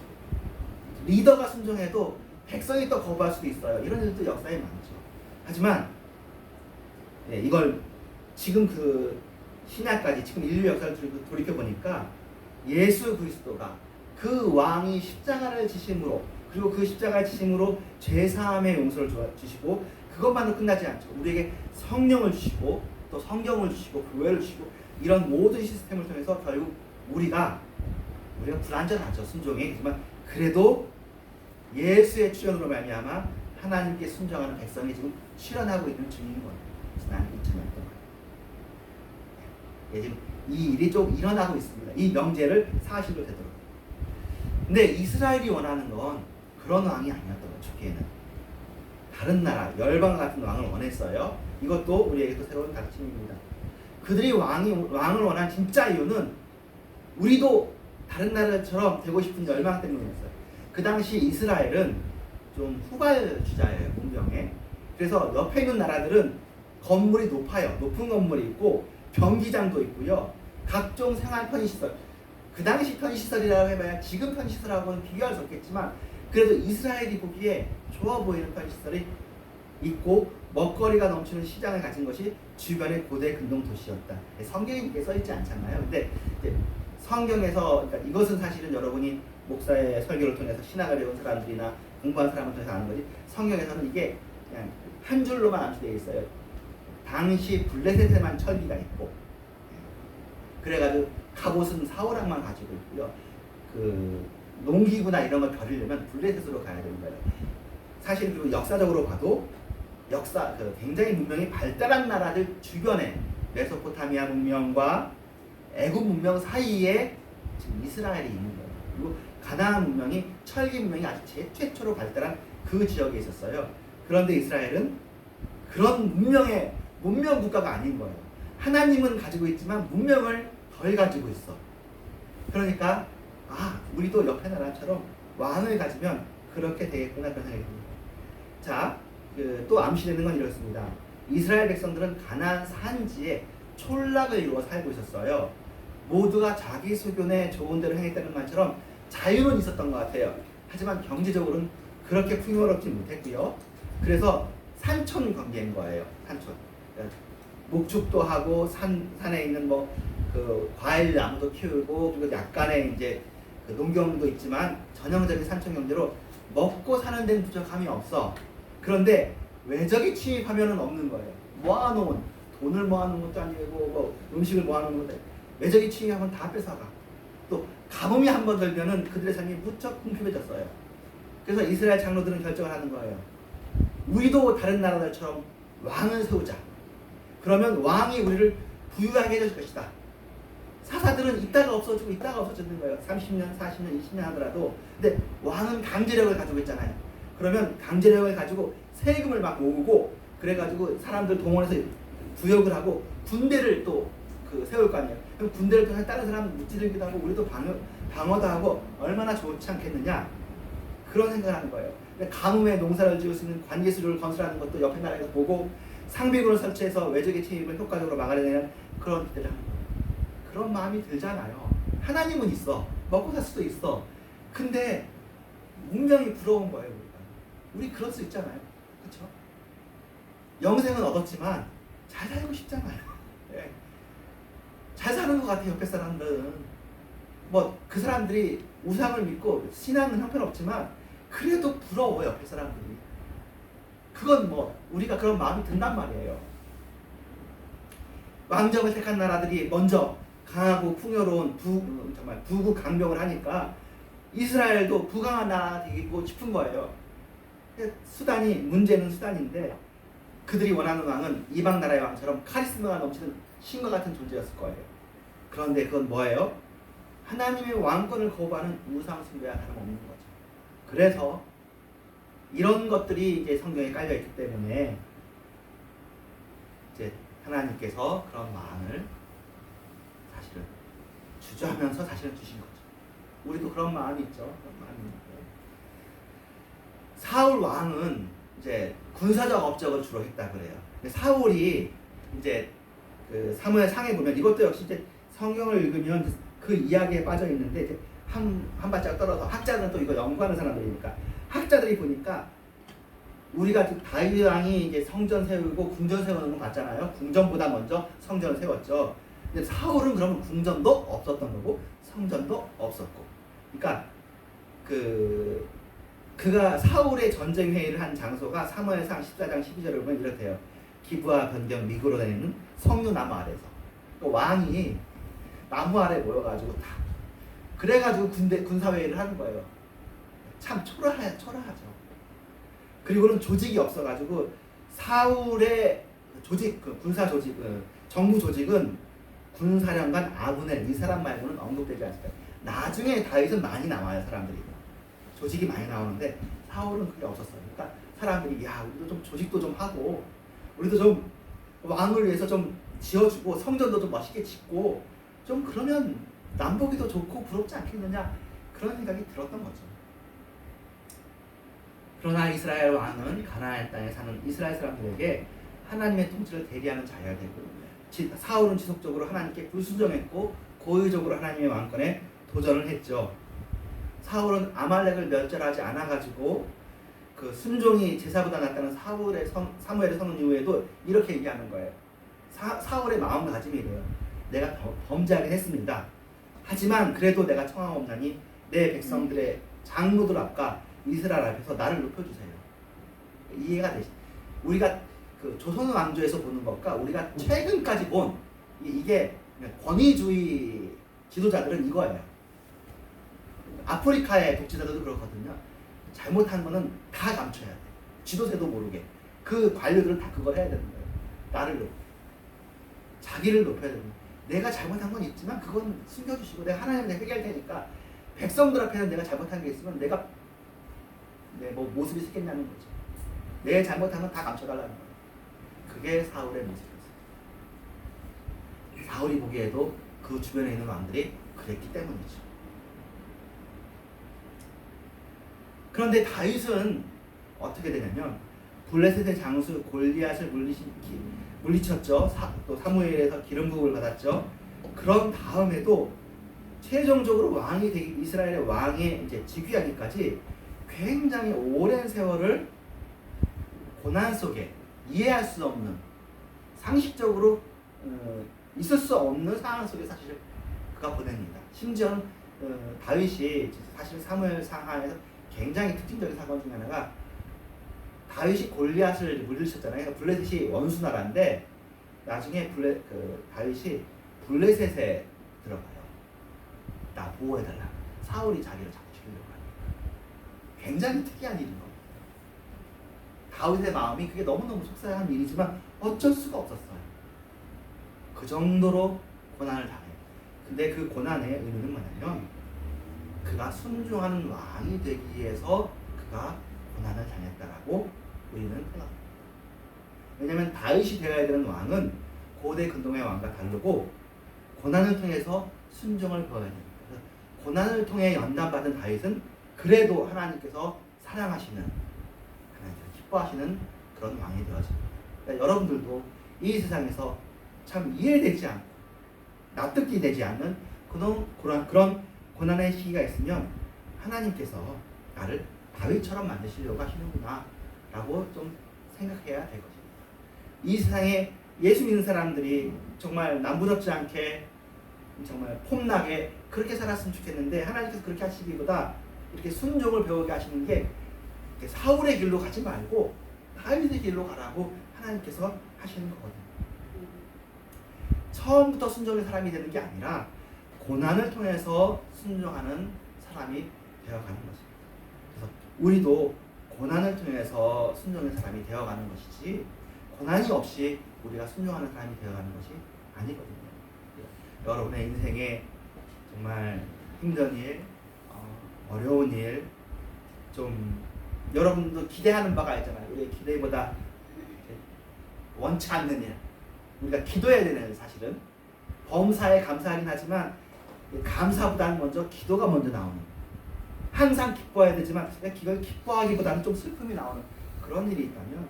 리더가 순종해도 백성이 또 거부할 수도 있어요. 이런 일도 역사에 많죠. 하지만 이걸 지금 신약까지 지금 인류 역사를 돌이켜 보니까 예수 그리스도가 그 왕이 십자가를 지심으로 그리고 그 십자가의 지심으로 죄사함의 용서를 주시고 그것만으로 끝나지 않죠. 우리에게 성령을 주시고 또 성경을 주시고 교회를 주시고 이런 모든 시스템을 통해서 결국 우리가 불완전하죠. 순종이. 하지만 그래도 예수의 출현으로 말미암아 하나님께 순종하는 백성이 지금 출현하고 있는 중인 거예요. 지난 2000년 동안. 지금 이 일이 좀 일어나고 있습니다. 이 명제를 사실로 되도록. 근데 이스라엘이 원하는 건 그런 왕이 아니었던 거죠. 초기에는 다른 나라, 열방 같은 왕을 원했어요. 이것도 우리에게도 새로운 가르침입니다. 그들이 왕을 원한 진짜 이유는 우리도 다른 나라처럼 되고 싶은 열망 때문이었어요. 그 당시 이스라엘은 좀 후발주자예요, 문명에. 그래서 옆에 있는 나라들은 건물이 높아요. 높은 건물이 있고 변기장도 있고요. 각종 생활 편의시설. 그 당시 편의시설이라고 해봐야 지금 편의시설하고는 비교할 수 없겠지만 그래도 이스라엘이 보기에 좋아 보이는 편의시설이 있고 먹거리가 넘치는 시장을 가진 것이 주변의 고대 근동 도시였다. 성경에 이렇게 써있지 않잖아요. 근데 이제 성경에서 그러니까 이것은 사실은 여러분이 목사의 설교를 통해서 신학을 배운 사람들이나 공부한 사람을 통해서 아는 거지 성경에서는 이게 그냥 한 줄로만 암시되어 있어요. 당시 블레셋에만 철기가 있고 그래가지고 갑옷은 사오랑만 가지고 있고요. 농기구나 이런 걸 벼리려면 블레셋으로 가야 되는 거예요. 사실 그리고 역사적으로 봐도 굉장히 문명이 발달한 나라들 주변에 메소포타미아 문명과 애굽 문명 사이에 지금 이스라엘이 있는 거예요. 그리고 가나안 문명이 철기 문명이 아주 최초로 발달한 그 지역에 있었어요. 그런데 이스라엘은 그런 문명 국가가 아닌 거예요. 하나님은 가지고 있지만 문명을 덜 가지고 있어. 그러니까 우리도 옆에 나라처럼 왕을 가지면 그렇게 되겠구나 그런 생각이 듭니다. 자, 또 암시되는 건 이렇습니다. 이스라엘 백성들은 가나안 산지에 촌락을 이루어 살고 있었어요. 모두가 자기 소견에 좋은 대로 행했다는 말처럼 자유는 있었던 것 같아요. 하지만 경제적으로는 그렇게 풍요롭지 못했고요. 그래서 산촌 관계인 거예요. 산촌. 목축도 하고 산에 있는 과일 나무도 키우고 그리고 약간의 이제 농경도 있지만 전형적인 산촌 경제로 먹고 사는 데는 부족함이 없어. 그런데 외적이 침입하면은 없는 거예요. 돈을 모아놓은 것도 아니고 음식을 모아놓은 것도 아니고 외적이 침입하면 다 뺏어가. 또 가뭄이 한번 들면은 그들의 삶이 무척 궁핍해졌어요. 그래서 이스라엘 장로들은 결정을 하는 거예요. 우리도 다른 나라들처럼 왕을 세우자. 그러면 왕이 우리를 부유하게 해줄 것이다. 사사들은 있다가 없어지는 거예요. 30년, 40년, 20년 하더라도. 근데 왕은 강제력을 가지고 있잖아요. 그러면 강제력을 가지고 세금을 막 모으고 그래가지고 사람들 동원해서 부역을 하고 군대를 또 세울 거 아니에요. 그럼 군대를 통해 다른 사람 무찌르기도 하고 우리도 방어도 하고 얼마나 좋지 않겠느냐 그런 생각을 하는 거예요. 가뭄에 농사를 지을 수 있는 관계수를 건설하는 것도 옆에 나라에서 보고 상비군을 설치해서 외적의 침입을 효과적으로 막아내는 그런 기대를 하는 거예요. 그런 마음이 들잖아요. 하나님은 있어. 먹고 살 수도 있어. 근데 운명이 부러운 거예요. 우리 그럴 수 있잖아요. 그렇죠? 영생은 얻었지만 잘 살고 싶잖아요. 네. 잘 사는 것 같아요. 옆에 사람들은. 뭐 그 사람들이 우상을 믿고 신앙은 형편없지만 그래도 부러워 옆에 사람들이. 그건 뭐 우리가 그런 마음이 든단 말이에요. 왕정을 택한 나라들이 먼저 강하고 풍요로운 정말 부국강병을 하니까 이스라엘도 부강한 나라 되고 싶은 거예요. 수단이 문제는 수단인데 그들이 원하는 왕은 이방 나라의 왕처럼 카리스마가 넘치는 신과 같은 존재였을 거예요. 그런데 그건 뭐예요? 하나님의 왕권을 거부하는 우상 숭배와 다름없는 거죠. 그래서 이런 것들이 이제 성경에 깔려 있기 때문에 이제 하나님께서 그런 마음을 사실은 주저하면서 사실은 주신 거죠. 우리도 그런 마음이 있죠. 그런 마음이 있는데 사울 왕은 이제 군사적 업적을 주로 했다 그래요. 근데 사울이 이제 그 사무엘 상에 보면 이것도 역시 이제 성경을 읽으면 그 이야기에 빠져 있는데 이제 한 발짝 떨어서 학자들은 또 이거 연구하는 사람들이니까 학자들이 보니까 우리가 지금 다윗 왕이 이제 성전 세우고 궁전 세우는 거 봤잖아요. 궁전보다 먼저 성전을 세웠죠. 근데 사울은 그러면 궁전도 없었던 거고 성전도 없었고. 그러니까 그가 사울의 전쟁 회의를 한 장소가 사무엘상 14장 12절을 보면 이렇대요. 기브와 변경 미그로 다니는 석류 나무 아래서. 그러니까 왕이 나무 아래 모여가지고 다 그래가지고 군사회의를 하는 거예요. 참 초라하죠. 그리고는 조직이 없어가지고 사울의 조직, 군사 조직, 정부 조직은 군사령관 아브넬 이 사람 말고는 언급되지 않습니다. 나중에 다윗은 많이 나와요. 사람들이 조직이 많이 나오는데 사울은 그게 없었어요. 그러니까 사람들이 야 우리도 좀 조직도 좀 하고 우리도 좀 왕을 위해서 좀 지어주고 성전도 좀 멋있게 짓고 좀 그러면 남보기도 좋고 부럽지 않겠느냐 그런 생각이 들었던 거죠. 그러나 이스라엘 왕은 가나안 땅에 사는 이스라엘 사람들에게 하나님의 통치를 대리하는 자여야 되고 사울은 지속적으로 하나님께 불순종했고 고의적으로 하나님의 왕권에 도전을 했죠. 사울은 아말렉을 멸절하지 않아가지고 그 순종이 제사보다 낫다는 사무엘의 선언 이후에도 이렇게 얘기하는 거예요. 사울의 마음가짐이 이래요. 내가 범죄하긴 했습니다. 하지만 그래도 내가 청하옵나니 내 백성들의 장로들 앞과 이스라엘 앞에서 나를 높여주세요. 이해가 되시? 우리가 그 조선 왕조에서 보는 것과 우리가 최근까지 본 이게 권위주의 지도자들은 이거예요. 아프리카의 독재자들도 그렇거든요. 잘못한 거는 다 감춰야 돼. 지도세도 모르게. 그 관료들은 다 그걸 해야 되는 거예요. 나를 자기를 높여야 되는 거예요. 내가 잘못한 건 있지만 그건 숨겨주시고 내가 하나님한테 해결할 테니까 백성들 앞에는 내가 잘못한 게 있으면 내가 뭐 모습이 쓰겠냐는 거죠. 내 잘못한 건 다 감춰달라는 거예요. 그게 사울의 모습이었어요. 사울이 보기에도 그 주변에 있는 왕들이 그랬기 때문이죠. 그런데 다윗은 어떻게 되냐면 블레셋의 장수 골리앗을 물리쳤죠. 또 사무엘에서 기름 부음을 받았죠. 그런 다음에도 최종적으로 왕이 되기 이스라엘의 왕에 이제 즉위하기까지 굉장히 오랜 세월을 고난 속에 이해할 수 없는 상식적으로 있을 수 없는 상황 속에 사실 그가 보냅니다. 심지어는 다윗이 사실 사무엘 상하에서 굉장히 특징적인 사건 중에 하나가 다윗이 골리앗을 물리쳤잖아요. 그러니까 블레셋이 원수 나라인데 나중에 다윗이 블레셋에 들어가요. 나 보호해달라. 사울이 자기를 잡고 죽이려고 하니까. 굉장히 특이한 일인 겁니다. 다윗의 마음이 그게 너무너무 속상한 일이지만 어쩔 수가 없었어요. 그 정도로 고난을 당해요. 근데 그 고난의 의미는 뭐냐면 그가 순종하는 왕이 되기 위해서 그가 고난을 당했다라고 우리는 생각합니다. 왜냐하면 다윗이 되어야 되는 왕은 고대 근동의 왕과 다르고 고난을 통해서 순종을 보여야 됩니다. 그래서 고난을 통해 연단받은 다윗은 그래도 하나님께서 사랑하시는 기뻐하시는 그런 왕이 되어집니다. 그러니까 여러분들도 이 세상에서 참 이해되지 않고 납득이 되지 않는 그런 고난의 시기가 있으면 하나님께서 나를 다윗처럼 만드시려고 하시는구나 라고 좀 생각해야 될 것입니다. 이 세상에 예수 믿는 사람들이 정말 남부럽지 않게 정말 폼나게 그렇게 살았으면 좋겠는데 하나님께서 그렇게 하시기보다 이렇게 순종을 배우게 하시는 게 사울의 길로 가지 말고 다윗의 길로 가라고 하나님께서 하시는 거거든요. 처음부터 순종의 사람이 되는 게 아니라 고난을 통해서 순종하는 사람이 되어가는 것입니다. 그래서 우리도 고난을 통해서 순종의 사람이 되어가는 것이지 고난이 없이 우리가 순종하는 사람이 되어가는 것이 아니거든요. 여러분의 인생에 정말 힘든 일, 어려운 일, 좀 여러분도 기대하는 바가 있잖아요. 우리의 기대보다 원치 않는 일, 우리가 기도해야 되는 사실은 범사에 감사하긴 하지만 감사보다는 먼저 기도가 먼저 나오는, 항상 기뻐해야 되지만 이걸 기뻐하기보다는 좀 슬픔이 나오는 그런 일이 있다면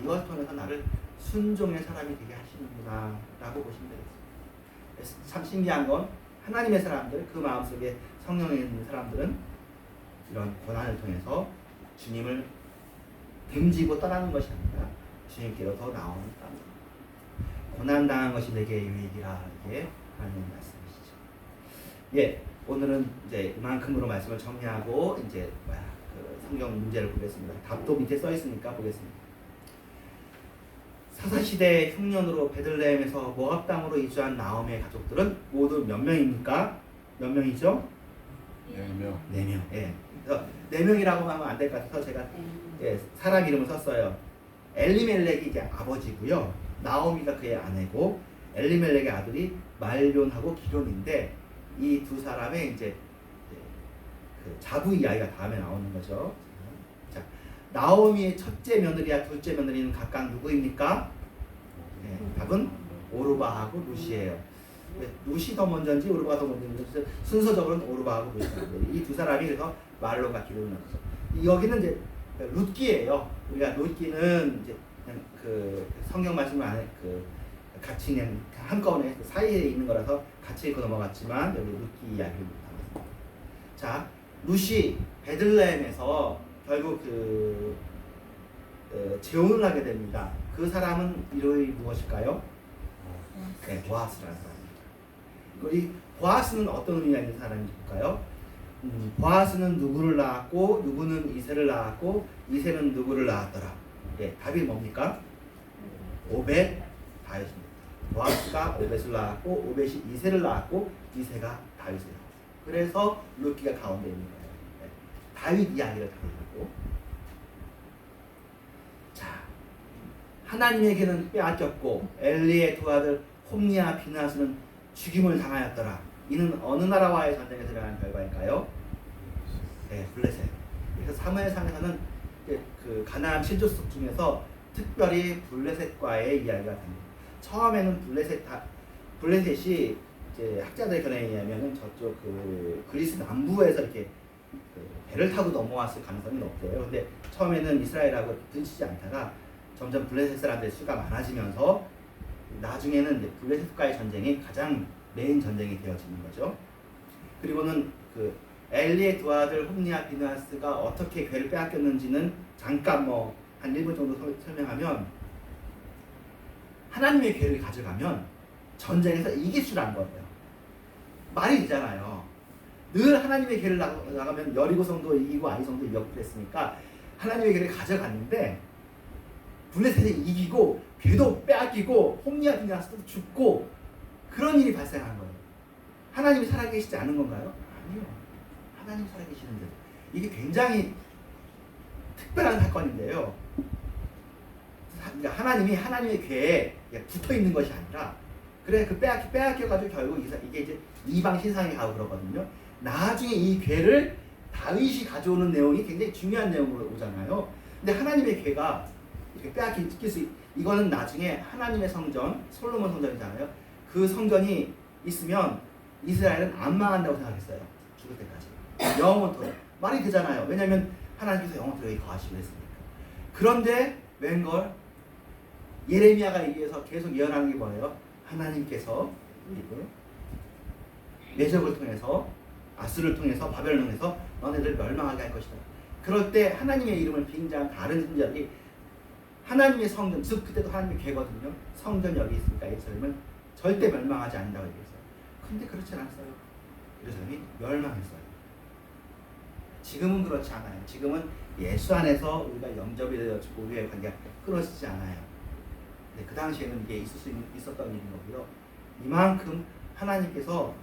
이걸 통해서 나를 순종의 사람이 되게 하시는구나 라고 보시면 되겠습니다. 참 신기한 건 하나님의 사람들, 그 마음속에 성령이 있는 사람들은 이런 고난을 통해서 주님을 등지고 떠나는 것이 아니라 주님께로 더 나오는 사람입니다. 고난당한 것이 내게 유익이라, 이게 하나님의 말씀이시죠. 예, 오늘은 이제 이만큼으로 말씀을 정리하고 이제 그 성경 문제를 보겠습니다. 답도 밑에 써 있으니까 보겠습니다. 사사시대 흉년으로 베들레헴에서 모압 땅으로 이주한 나홈의 가족들은 모두 몇 명입니까? 몇 명이죠? 4명. 4명. 예. 그래서 4명이라고 하면 안 될 것 같아서 제가 사람 이름을 썼어요. 엘리멜렉이 이제 아버지고요. 나오미가 그의 아내고 엘리멜렉의 아들이 말론하고 기론인데 이 두 사람의 이제 그 자부 이야기가 다음에 나오는 거죠. 자, 나오미의 첫째 며느리와 둘째 며느리는 각각 누구입니까? 답은 오르바하고 루시예요. 루시 더 먼저인지 오르바가 더 먼저인지 순서적으로는 오르바하고 루시예요. 이 두 사람이 그래서 말론과 기론을 낳았죠. 여기는 이제 룻기예요. 우리가 룻기는 이제 그냥 그 성경 말씀 안에 그 같이 그냥 한꺼번에 사이에 있는 거라서 같이 읽고 넘어갔지만 여기 룻기 이야기를 나왔습니다. 자, 룻이 베들레헴에서 결국 재혼을 하게 됩니다. 그 사람은 이름이 무엇일까요? 네, 보아스라는 사람입니다. 이 보아스는 어떤 의미가 있는 사람인지 볼까요? 보아스는 누구를 낳았고 누구는 이새를 낳았고 이새는 누구를 낳았더라. 예, 답이 뭡니까? 오벳 다윗입니다. 보아스가 오벳을 낳았고 오벳이 이새를 낳았고 이새가 다윗을 낳았어요. 그래서 룻기가 가운데 있는 거예요. 예, 다윗 이야기를 다루고, 자, 하나님에게는 빼앗겼고 엘리의 두 아들 홈니와 비나스는 죽임을 당하였더라. 이는 어느 나라와의 전쟁에서 일어난 결과일까요? 네, 블레셋. 그래서 사무엘상에서는 그 가나안 7족속 중에서 특별히 블레셋과의 이야기가 됩니다. 처음에는 블레셋이 이제 학자들의 견해에 의하면은 저쪽 그 그리스 남부에서 이렇게 그 배를 타고 넘어왔을 가능성이 높대요. 근데 처음에는 이스라엘하고 붙이지 않다가 점점 블레셋 사람들의 수가 많아지면서 나중에는 이제 블레셋과의 전쟁이 가장 메인 전쟁이 되어지는 거죠. 그리고는 그 엘리의 두 아들 홈니와 비나스가 어떻게 괴를 빼앗겼는지는 잠깐 한 1분 정도 설명하면, 하나님의 괴를 가져가면 전쟁에서 이길 줄 안 거예요. 말이 되잖아요. 늘 하나님의 괴를 나가면 여리고성도 이기고 아이성도 이겼고 그랬으니까 하나님의 괴를 가져갔는데 블레셋이 이기고 괴도 빼앗기고 홈니와 비나스도 죽고 그런 일이 발생한 거예요. 하나님이 살아계시지 않은 건가요? 아니요. 하나님이 살아계시는데 이게 굉장히 특별한 사건인데요. 하나님이 하나님의 괴에 붙어 있는 것이 아니라, 그래 그 빼앗겨가지고 결국 이게 이제 이방 신상에 가고 그러거든요. 나중에 이 괴를 다윗이 가져오는 내용이 굉장히 중요한 내용으로 오잖아요. 근데 하나님의 괴가 이렇게 빼앗길 수 이거는 나중에 하나님의 성전, 솔로몬 성전이잖아요. 그 성전이 있으면 이스라엘은 안 망한다고 생각했어요. 죽을 때까지. 영원토록. 말이 되잖아요. 왜냐하면 하나님께서 영원토록 여기 거하시고 했으니까. 그런데 웬걸 예레미야가 여기에서 계속 예언하는 게 뭐예요? 하나님께서 매적을 통해서 아수를 통해서 바벨을 통해서 너네들 멸망하게 할 것이다. 그럴 때 하나님의 이름을 빙자한 다른 선지자들이 하나님의 성전, 즉 그때도 하나님의 궤거든요. 성전 여기 있으니까 예루살렘은 절대 멸망하지 않는다고 얘기했어요. 근데 그렇지 않았어요. 예루살렘이 멸망했어요. 지금은 그렇지 않아요. 지금은 예수 안에서 우리가 영접이 되어지고 우리의 관계가 끊어지지 않아요. 네, 그 당시에는 이게 있었던 일인 거고요. 이만큼 하나님께서,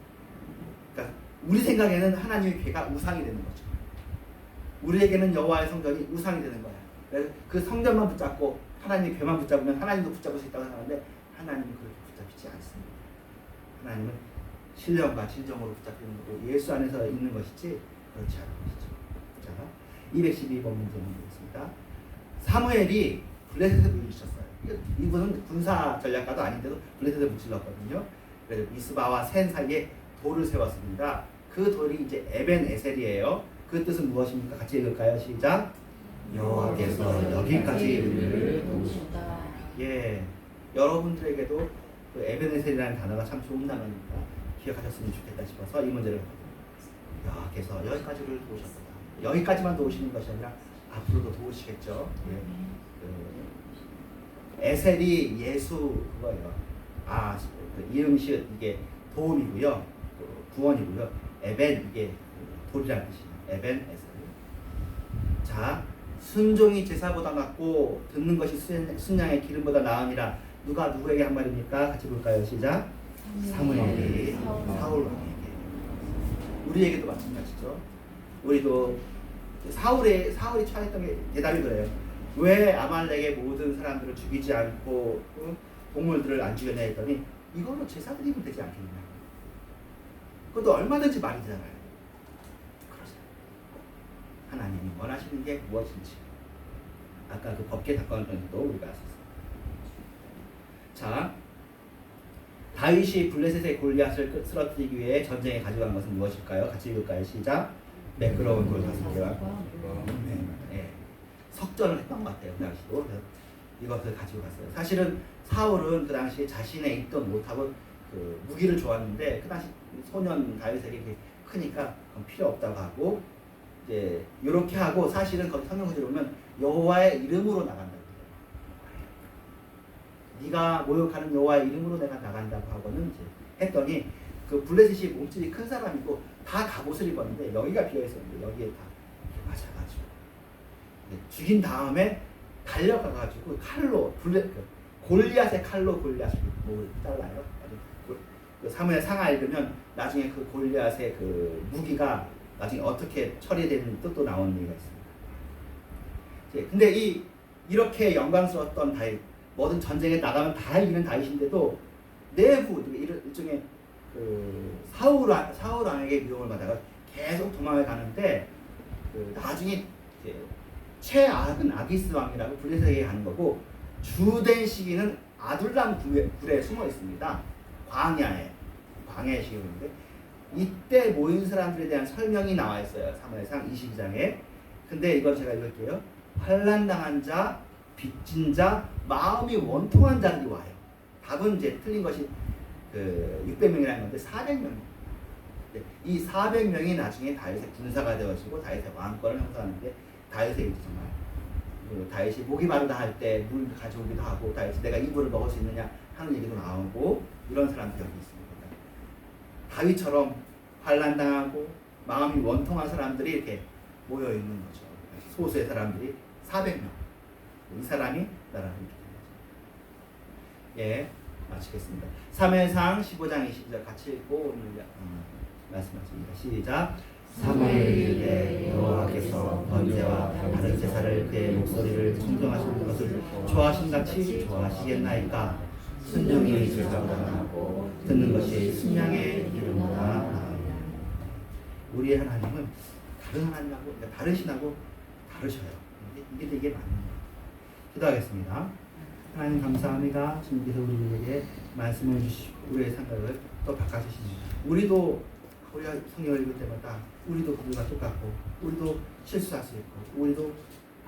그러니까 우리 생각에는 하나님의 궤가 우상이 되는 거죠. 우리에게는 여호와의 성전이 우상이 되는 거야. 그래서 그 성전만 붙잡고 하나님의 궤만 붙잡으면 하나님도 붙잡을 수 있다고 생각하는데 하나님은 그렇게 붙잡히지 않습니다. 하나님은 신령과 진정으로 붙잡히는 거고 예수 안에서 있는 것이지 그렇지 않은 것이죠. 자, 212번 문제 보겠습니다. 사무엘이 블레셋에 물리쳤어요. 이분은 군사 전략가도 아닌데도 블레셋에 물질렀거든요. 그래서 미스바와 센 사이에 돌을 세웠습니다. 그 돌이 이제 에벤 에셀이에요. 그 뜻은 무엇입니까? 같이 읽을까요? 시작. 여호와께서 여기까지 우리를 도우신다. 예, 여러분들에게도 그 에벤 에셀이라는 단어가 참 좋은 단어니까 기억하셨으면 좋겠다 싶어서 이 문제를 여호와께서 여기까지를 도우셨다. 여기까지만 도우시는 것이 아니라 앞으로도 도우시겠죠. 예. 에셀이 예수 그거예요. 그 이응시읒 이게 도움이고요, 구원이고요. 에벤 이게 돌이라는 뜻이에요. 에벤 에셀. 자, 순종이 제사보다 낫고 듣는 것이 순양의 기름보다 나으니라. 누가 누구에게 한 말입니까? 같이 볼까요? 시작. 사무엘이 사울 왕에게. 우리에게도 마찬가지죠. 우리도 사울이 처했던 게 대답이 그래요. 왜 아말렉의 모든 사람들을 죽이지 않고 동물들을 안 죽였냐 했더니 이걸로 제사 드리면 되지 않겠냐. 그것도 얼마든지 말이 되잖아요. 그러세요. 하나님이 원하시는 게 무엇인지 아까 그 법계 사건을 통해서도 우리가 알았어요. 자, 다윗이 블레셋의 골리앗을 쓰러뜨리기 위해 전쟁에 가져간 것은 무엇일까요? 같이 읽을까요? 시작. 매끄러운 돌 5개와 석전을 했던 것 같아요. 그 당시도. 그래서 이것을 가지고 갔어요. 사실은 사울은 그 당시에 자신의 있던 못하고 그 무기를 좋았는데 그 당시 소년 다윗에게 크니까 그건 필요 없다고 하고 이제 이렇게 하고 사실은 거기 성경 구절에 보면 여호와의 이름으로 나간다고 해요. 네가 모욕하는 여호와의 이름으로 내가 나간다고 하고는 이제 했더니 그 블레셋이 몸집이 큰 사람이고 다 갑옷을 입었는데 여기가 비어 있었는데 여기에 다 맞아가지고 죽인 다음에 달려가가지고 칼로 골리앗의 칼로 골리앗을 목을 잘라요. 그 사무엘 상하 읽으면 나중에 그 골리앗의 그 무기가 나중에 어떻게 처리되는 뜻도 나오는 얘기가 있습니다. 근데 이렇게 영광스러웠던 다윗, 뭐든 전쟁에 나가면 다 이기는 다윗인데도 내부 일종의 그 사울 왕에게 미움을 받다가 계속 도망을 가는데 그 나중에 최악은 아기스 왕이라고 블레셋에게 가는 거고 주된 시기는 아둘람 굴에 숨어 있습니다. 광야의 시기인데 이때 모인 사람들에 대한 설명이 나와 있어요. 사무엘상 22장에. 근데 이건 제가 읽을게요. 환난당한 자, 빚진 자, 마음이 원통한 자들이 와요. 답은 이제 틀린 것이 그 600명이라는 건데 400명. 이 400명이 나중에 다윗의 군사가 되어지고 다윗의 왕권을 형성하는데 다윗의 정말 다윗이 목이 마르다 할 때 물 가져오기도 하고 다윗이 내가 이 물을 먹을 수 있느냐 하는 얘기도 나오고 이런 사람들이 여기 있습니다. 다윗처럼 환난당하고 마음이 원통한 사람들이 이렇게 모여 있는 거죠. 소수의 사람들이 400명. 이 사람이 나라를 이렇게 된 거죠. 예, 마치겠습니다. 사무엘상 15장 22절 같이 읽고 오늘 말씀하십니다. 시작. 사무엘이 이르되 여호와께서 번제와 다른 제사를 그의 목소리를 청정하시는 것을 좋아하신같이 좋아하시겠나이까. 순종이 제사보다 나고 듣는 것이 순양의 이름보다 나아요. 우리의 하나님은 다른 하나님하고 다른 신하고 다르셔요. 이게 되게 맞는 거예요. 기도하겠습니다. 하나님 감사합니다. 주님께서 우리에게 말씀을 주시고 우리의 생각을 또 바꿔주십니다. 우리가 성경을 읽을 때마다 우리도 그들과 똑같고 우리도 실수할 수 있고 우리도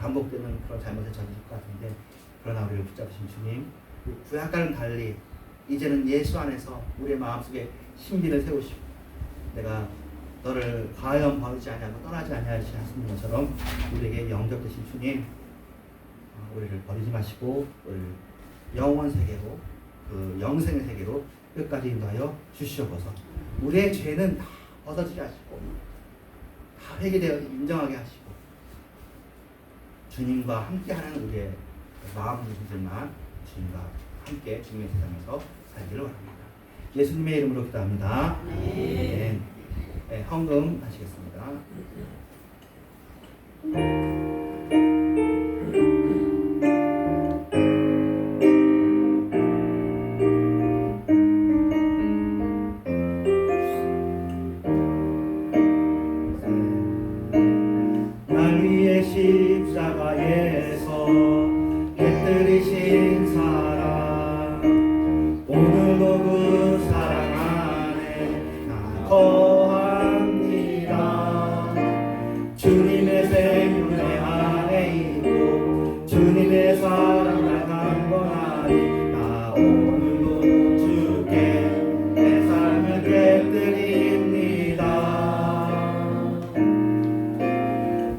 반복되는 그런 잘못에 저지를 것 같은데, 그러나 우리를 붙잡으신 주님, 구약과는 달리 이제는 예수 안에서 우리의 마음속에 신비를 세우시고, 내가 너를 과연 버리지 아니하고 떠나지 아니하시 하시는 것처럼 우리에게 영접되신 주님, 우리를 버리지 마시고 우리를 영원 세계로, 그 영생의 세계로 끝까지 인도하여 주시옵소서. 우리의 죄는 다 벗어지게 하시고 다 회개되어 인정하게 하시고 주님과 함께하는 우리의 마음들만 주님과 함께 주님의 세상에서 살기를 바랍니다. 예수님의 이름으로 기도합니다. 아멘. 네, 헌금 하시겠습니다. 날 위해 십자가에서 곁들이신 사랑, 오늘도 그 사랑 안에 나 거합니다. 주님의 생명 내 안에 있고 주님의 사랑 날 강건하니, 나 오늘도 주께 내 삶을 곁들입니다.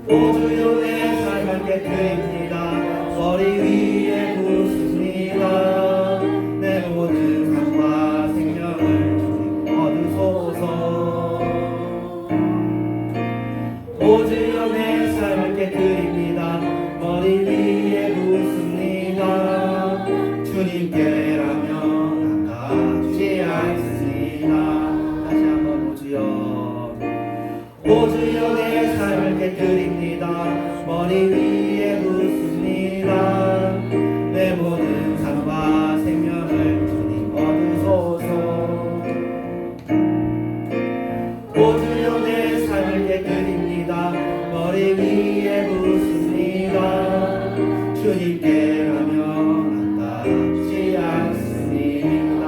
오 주여 내 삶을 깨뜨립니다. 머리 위에 붓습니다. 내 모든 삶과 생명을 주님 얻으소서. 오 주여 내 삶을 깨뜨립니다. 머리 위에 붓습니다. 주님께라면 아깝지 않습니다. 다시 한번 오 주여, 오 주여 내 삶을 깨뜨립니다. 머리 위에 붓습니다. 내 모든 삶과 생명을 주님 얻으소서. 오 주여 내 삶을 깨뜨립니다. 머리 위에 붓습니다. 주님께라면 아깝지 않습니다.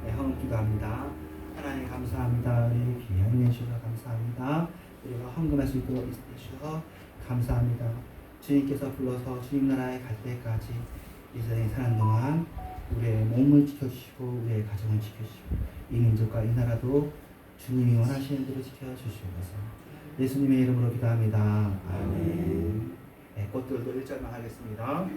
네, 헌금 기도합니다. 하나님 감사합니다. 우리 귀한 은혜 주셔서 감사합니다. 우리가 헌금할 수 있도록 해주셔서 감사합니다. 주님께서 불러서 주님 나라에 갈 때까지 이 세상에 사는 동안 우리의 몸을 지켜주시고 우리의 가정을 지켜주시고 이 민족과 이 나라도 주님이 원하시는 대로 지켜주시옵소서. 예수님의 이름으로 기도합니다. 아멘. 네, 꽃들도 1절만 하겠습니다.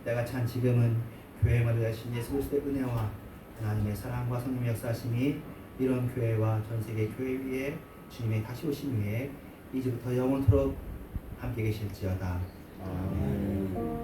내가 찬 지금은 교회마다 되신 예수 그리스도의 은혜와 하나님의 사랑과 성령의 역사하심이 이런 교회와 전 세계 교회 위에 주님의 다시 오심 위에 이제부터 영원토록 함께 계실지어다. 아멘.